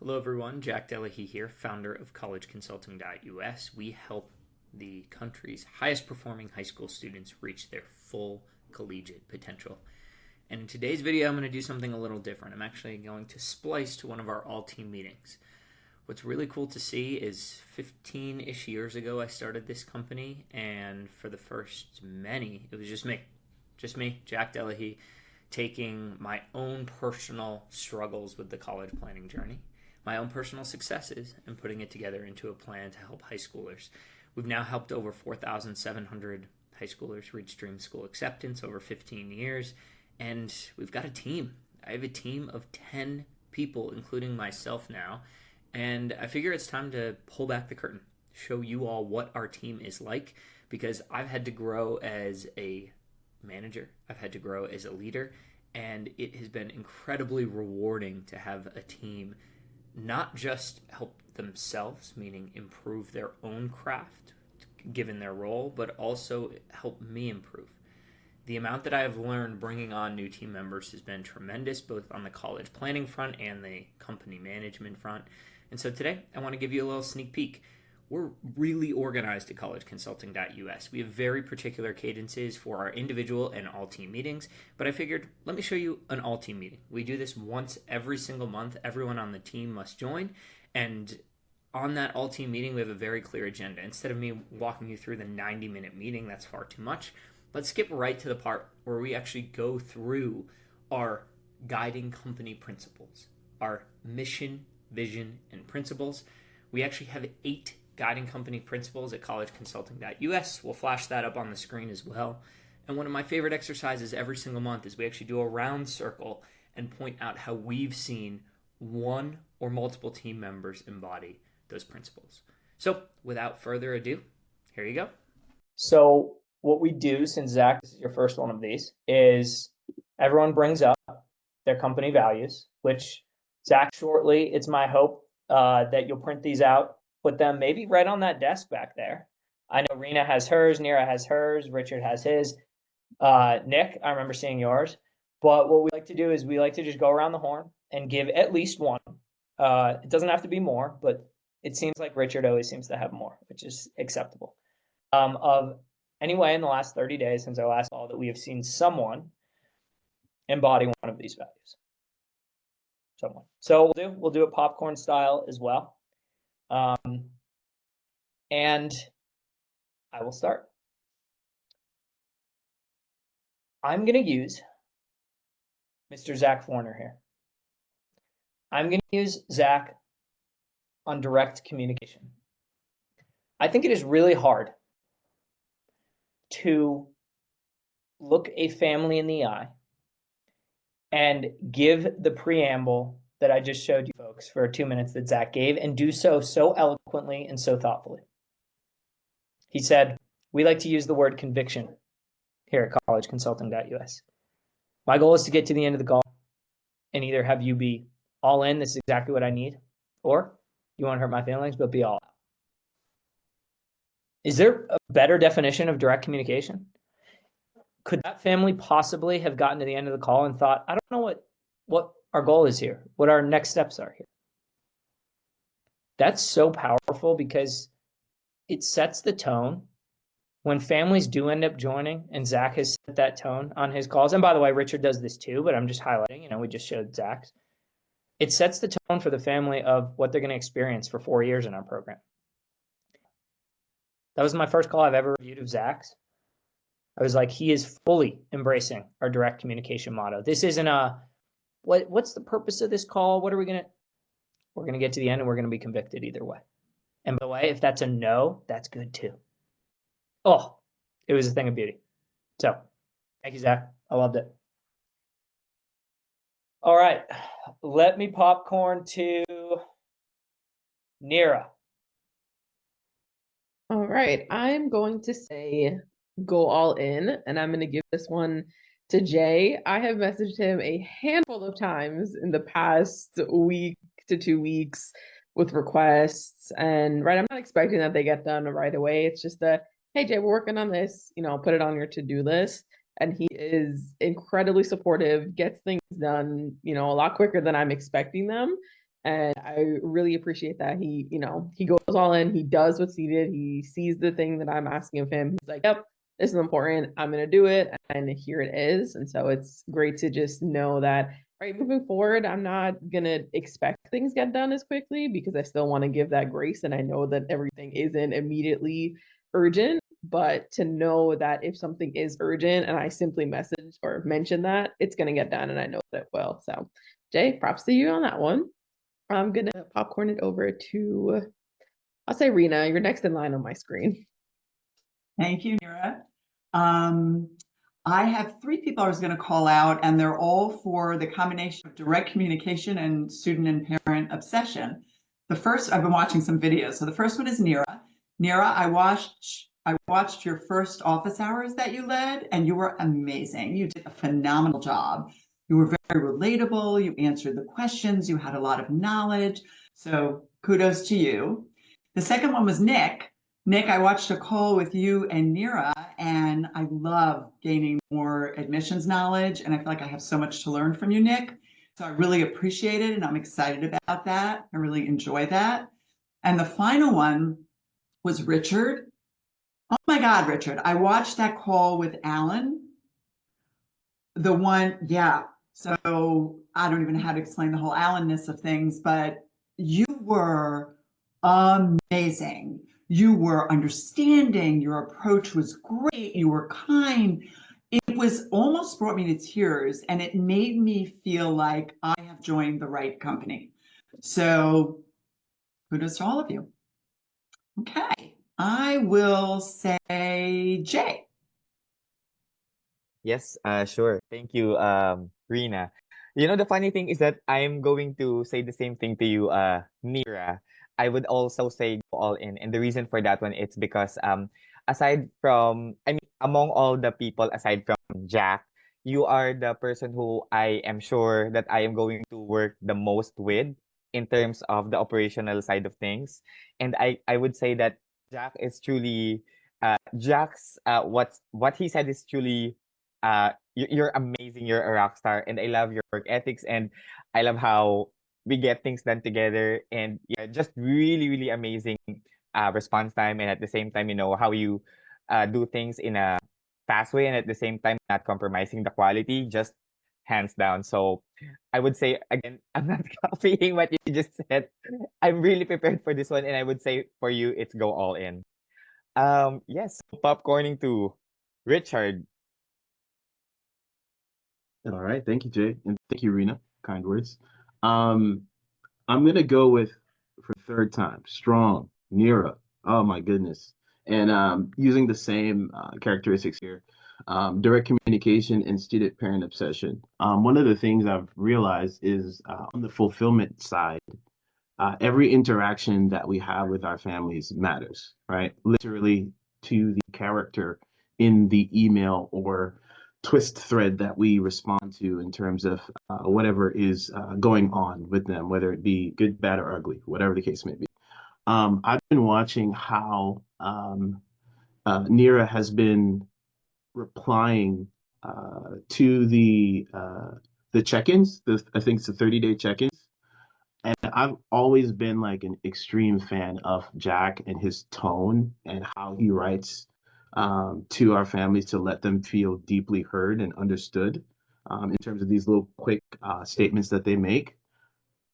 Hello everyone, Jack Delahy here, founder of collegeconsulting.us. We help the country's highest performing high school students reach their full collegiate potential. And in today's video, I'm going to do something a little different. I'm actually going to splice to one of our all-team meetings. What's really cool to see is 15-ish years ago, I started this company, and for the first many, it was just me, Jack Delahy, taking my own personal struggles with the college planning journey, my own personal successes, and putting it together into a plan to help high schoolers. We've now helped over 4,700 high schoolers reach dream school acceptance over 15 years, and we've got a team. I have a team of 10 people, including myself now, and I figure it's time to pull back the curtain, show you all what our team is like, because I've had to grow as a manager, I've had to grow as a leader, and it has been incredibly rewarding to have a team not just help themselves, meaning improve their own craft given their role, but also help me improve. The amount that I have learned bringing on new team members has been tremendous, both on the college planning front and the company management front. And so today, I want to give you a little sneak peek. We're really organized at collegeconsulting.us. We have very particular cadences for our individual and all-team meetings, but I figured, let me show you an all-team meeting. We do this once every single month. Everyone on the team must join, and on that all-team meeting, we have a very clear agenda. Instead of me walking you through the 90-minute meeting, that's far too much. Let's skip right to the part where we actually go through our guiding company principles, our mission, vision, and principles. We actually have 8 guiding company principles at collegeconsulting.us. We'll flash that up on the screen as well. And one of my favorite exercises every single month is we actually do a round circle and point out how we've seen one or multiple team members embody those principles. So without further ado, here you go. So what we do, since Zach, this is your first one of these, is everyone brings up their company values, which Zach, shortly, it's my hope that you'll print these out, put them maybe right on that desk back there. I know Reena has hers, Nerra has hers, Richard has his. Nick, I remember seeing yours. But what we like to do is we like to just go around the horn and give at least one. It doesn't have to be more, but it seems like Richard always seems to have more, which is acceptable. Of anyway, in the last 30 days since our last call, that we have seen someone embody one of these values. Someone. So we'll do it popcorn style as well. And I will start. I'm going to use Mr. Zach Forner here. I'm going to use Zach on direct communication. I think it is really hard to look a family in the eye and give the preamble that I just showed you folks for 2 minutes that Zach gave, and do so eloquently and so thoughtfully. He said, we like to use the word conviction here at collegeconsulting.us. My goal is to get to the end of the call and either have you be all in, this is exactly what I need, or you won't hurt my feelings, but be all out. Is there a better definition of direct communication? Could that family possibly have gotten to the end of the call and thought, I don't know what our goal is here, what our next steps are here? That's so powerful because it sets the tone. When families do end up joining, and Zach has set that tone on his calls, and by the way, Richard does this too, but I'm just highlighting, we just showed Zach's. It sets the tone for the family of what they're going to experience for 4 years in our program. That was my first call I've ever reviewed of Zach's. I was like, he is fully embracing our direct communication motto. This isn't what's the purpose of this call? We're going to get to the end and we're going to be convicted either way. And by the way, if that's a no, that's good too. Oh, it was a thing of beauty. So thank you, Zach. I loved it. All right, let me popcorn to Nerra. All right, I'm going to say go all in, and I'm going to give this one to Jay. I have messaged him a handful of times in the past week to 2 weeks with requests, and I'm not expecting that they get done right away. It's just hey Jay, we're working on this, put it on your to-do list. And he is incredibly supportive, gets things done, a lot quicker than I'm expecting them. And I really appreciate that he goes all in, he does what's needed, he sees the thing that I'm asking of him. He's like, yep, this is important. I'm going to do it. And here it is. And so it's great to just know that, right, moving forward, I'm not going to expect things get done as quickly because I still want to give that grace. And I know that everything isn't immediately urgent, but to know that if something is urgent and I simply message or mention that, it's going to get done. And I know that it will. So, Jay, props to you on that one. I'm going to popcorn it over to, I'll say Reena, you're next in line on my screen. Thank you, Nerra. I have three people I was going to call out, and they're all for the combination of direct communication and student and parent obsession. The first, I've been watching some videos. So the first one is Nerra. Nerra, I watched your first office hours that you led, and you were amazing. You did a phenomenal job. You were very relatable. You answered the questions. You had a lot of knowledge. So kudos to you. The second one was Nick. Nick, I watched a call with you and Nerra, and I love gaining more admissions knowledge. And I feel like I have so much to learn from you, Nick. So I really appreciate it, and I'm excited about that. I really enjoy that. And the final one was Richard. Oh my God, Richard, I watched that call with Alan. The one, yeah. So I don't even know how to explain the whole Allenness of things, but you were amazing. You were understanding. Your approach was great. You were kind. It was almost brought me to tears, and it made me feel like I have joined the right company. So kudos to all of you. Okay, I will say Jay. Yes, sure. Thank you, Reena. You know, the funny thing is that I'm going to say the same thing to you, Nira. I would also say go all in. And the reason for that one, it's because aside from, I mean, among all the people aside from Jack, you are the person who I am sure that I am going to work the most with in terms of the operational side of things. And I would say that Jack is truly Jack's what he said is truly you're amazing. You're a rock star, and I love your work ethics, and I love how we get things done together. And yeah, just really, really amazing response time, and at the same time, you know how you do things in a fast way, and at the same time, not compromising the quality. Just hands down. So I would say again, I'm not copying what you just said. I'm really prepared for this one, and I would say for you, it's go all in. Yes, popcorning to Richard. All right. Thank you, Jay. And thank you, Rena. Kind words. Um, I'm gonna go with for third time, strong, Nira. Oh my goodness. And using the same characteristics here, direct communication and student parent obsession. One of the things I've realized is on the fulfillment side, every interaction that we have with our families matters, right? Literally to the character in the email or twist thread that we respond to in terms of whatever is going on with them, whether it be good, bad, or ugly, whatever the case may be. I've been watching how Nira has been replying to the check-ins. I think it's the 30-day check-ins. And I've always been like an extreme fan of Jack and his tone and how he writes to our families to let them feel deeply heard and understood in terms of these little quick statements that they make.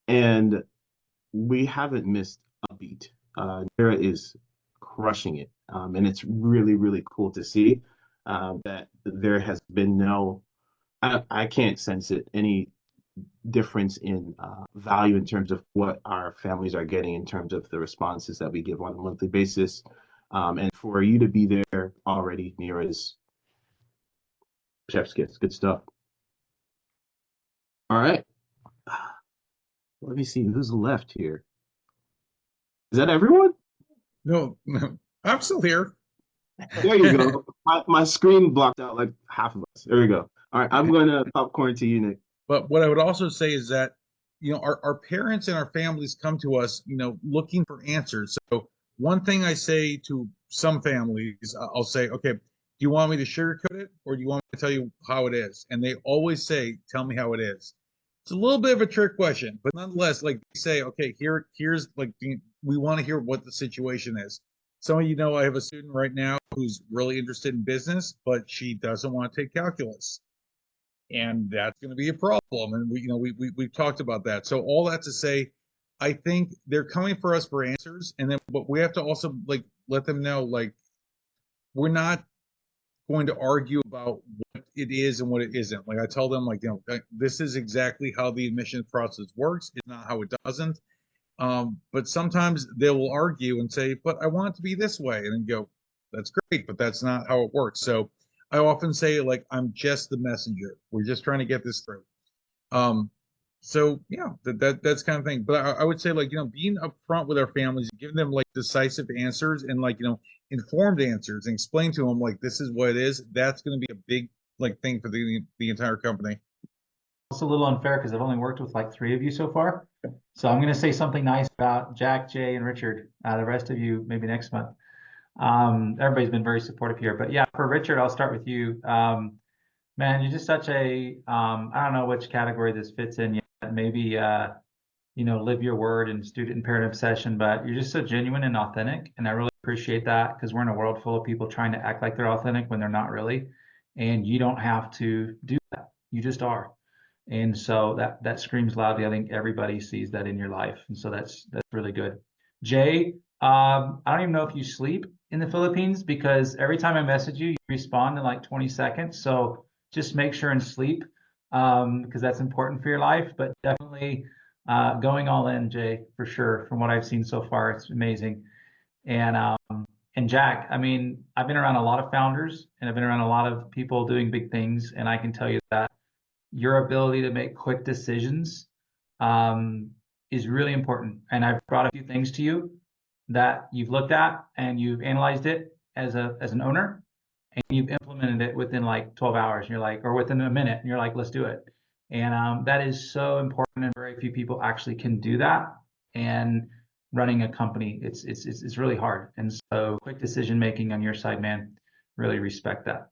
And we haven't missed a beat. Nira is crushing it. And it's really, really cool to see that there has been I can't sense it, any difference in value in terms of what our families are getting in terms of the responses that we give on a monthly basis. And for you to be there already, Nira, is chef's kiss. Good stuff. All right. Let me see who's left here. Is that everyone? No, no, I'm still here. There you go. My screen blocked out like half of us. There we go. All right. I'm going to popcorn to you, Nick. But what I would also say is that, our parents and our families come to us, looking for answers. So one thing I say to some families, I'll say, okay, do you want me to sugarcoat it or do you want me to tell you how it is? And they always say, tell me how it is. It's a little bit of a trick question, but nonetheless, like they say, okay, here's like we want to hear what the situation is. Some of you know I have a student right now who's really interested in business, but she doesn't want to take calculus, and that's going to be a problem. And we've talked about that. So all that to say, I think they're coming for us for answers, and then but we have to also like let them know like we're not going to argue about what it is and what it isn't. Like I tell them, like, this is exactly how the admissions process works. It's not how it doesn't. But sometimes they will argue and say, but I want it to be this way. And then go, that's great, but that's not how it works. So I often say, like, I'm just the messenger. We're just trying to get this through. So yeah, that's kind of thing. But I would say, like, being upfront with our families, giving them like decisive answers and like, informed answers, and explain to them like this is what it is. That's going to be a big like thing for the entire company. It's a little unfair because I've only worked with like 3 of you so far. So I'm going to say something nice about Jack, Jay, and Richard. The rest of you maybe next month. Everybody's been very supportive here, but yeah, for Richard, I'll start with you. Man, you're just such a I don't know which category this fits in yet. Maybe live your word and student and parent obsession, but you're just so genuine and authentic, and I really appreciate that because we're in a world full of people trying to act like they're authentic when they're not really, and you don't have to do that. You just are. And so that screams loudly. I think everybody sees that in your life, and so that's really good. Jay, I don't even know if you sleep in the Philippines because every time I message you, you respond in like 20 seconds. So just make sure and sleep because that's important for your life. But definitely going all in, Jay, for sure. From what I've seen so far, it's amazing. And Jack, I mean, I've been around a lot of founders and I've been around a lot of people doing big things, and I can tell you that your ability to make quick decisions is really important. And I've brought a few things to you that you've looked at and you've analyzed it as an owner, and you've implemented it within like 12 hours. And you're like, or within a minute, and you're like, let's do it. And that is so important, and very few people actually can do that. And running a company, it's really hard. And so quick decision making on your side, man, really respect that.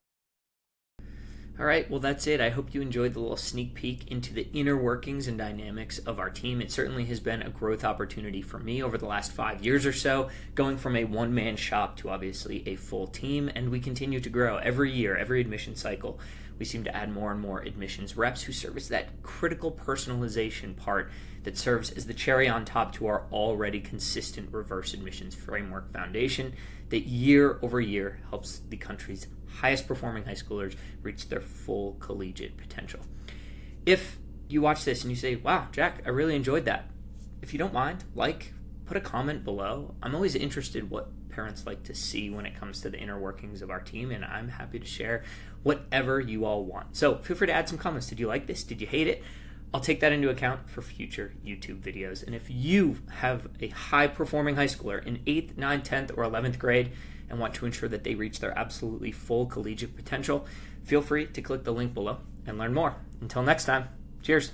All right, well, that's it. I hope you enjoyed the little sneak peek into the inner workings and dynamics of our team. It certainly has been a growth opportunity for me over the last 5 years or so, going from a one-man shop to obviously a full team, and we continue to grow every year, every admission cycle. We seem to add more and more admissions reps who serve as that critical personalization part that serves as the cherry on top to our already consistent reverse admissions framework foundation that year over year helps the country's highest performing high schoolers reach their full collegiate potential. If you watch this and you say, wow, Jack, I really enjoyed that. If you don't mind, put a comment below. I'm always interested what parents like to see when it comes to the inner workings of our team, and I'm happy to share whatever you all want. So feel free to add some comments. Did you like this? Did you hate it? I'll take that into account for future YouTube videos. And if you have a high-performing high schooler in 8th, 9th, 10th, or 11th grade and want to ensure that they reach their absolutely full collegiate potential, feel free to click the link below and learn more. Until next time, cheers.